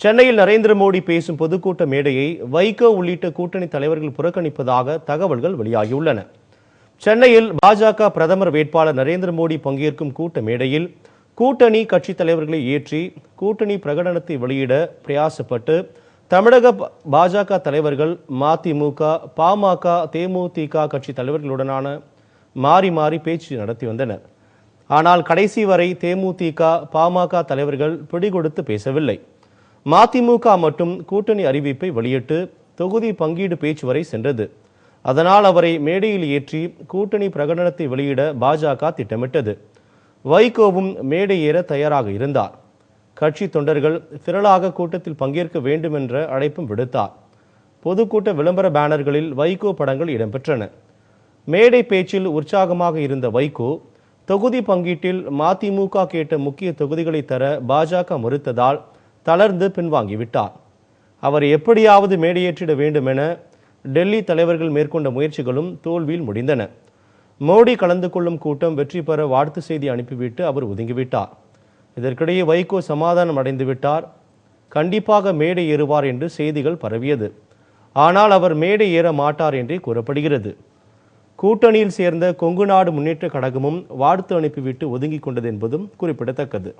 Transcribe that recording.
சென்னையில் நரேந்திர மோடி பேசும் பொதுக்கூட்ட மேடையை வைகோ உள்ளிட்ட கூட்டணி தலைவர்கள் புறக்கணிப்பதாக தகவல்கள் வெளியாகியுள்ளன. சென்னையில் பாஜக பிரதமர் வேட்பாளர் நரேந்திர மோடி பங்கேற்கும் கூட்ட மேடையில் கூட்டணி கட்சித் தலைவர்களை ஏற்றி கூட்டணி பிரகடனத்தை வெளியிட பிரயாசப்பட்டு தமிழக பாஜக தலைவர்கள் மதிமுக, பாமக, தேமுதிக கட்சி தலைவர்களுடனான மாறி மாறி பேச்சு நடத்தி வந்தனர். ஆனால் கடைசி வரை தேமுதிக, பாமக தலைவர்கள் பிடிகொடுத்து பேசவில்லை. மதிமுக மட்டும் கூட்டணி அறிவிப்பை வெளியிட்டு தொகுதி பங்கீடு பேச்சு வரை சென்றது. அதனால் அவரை மேடையில் ஏற்றி கூட்டணி பிரகடனத்தை வெளியிட பாஜக திட்டமிட்டது. வைகோவும் மேடை ஏற தயாராக இருந்தார். கட்சி தொண்டர்கள் திரளாக கூட்டத்தில் பங்கேற்க வேண்டும் என்ற அழைப்பும் விடுத்தார். பொதுக்கூட்ட விளம்பர பேனர்களில் வைகோ படங்கள் இடம்பெற்றன. மேடை பேச்சில் உற்சாகமாக இருந்த வைகோ தொகுதி பங்கீட்டில் மதிமுக கேட்ட முக்கிய தொகுதிகளை தர பாஜக மறுத்ததால் தளர்ந்து பின்வாங்கிவிட்டார். அவர் எப்படியாவது மேடையேற்றிட வேண்டும் என டெல்லி தலைவர்கள் மேற்கொண்ட முயற்சிகளும் தோல்வியில் முடிந்தன. மோடி கலந்து கொள்ளும் கூட்டம் வெற்றி பெற வாழ்த்து செய்தி அனுப்பிவிட்டு அவர் ஒதுங்கிவிட்டார். இதற்கிடையே வைகோ சமாதானம் அடைந்துவிட்டார். கண்டிப்பாக மேடை ஏறுவார் என்று செய்திகள் பரவியது. ஆனால் அவர் மேடை ஏற மாட்டார் என்றே கூறப்படுகிறது. கூட்டணியில் சேர்ந்த கொங்கு நாடு முன்னேற்ற கழகமும் வாழ்த்து அனுப்பிவிட்டு ஒதுங்கிக் கொண்டது என்பதும் குறிப்பிடத்தக்கது.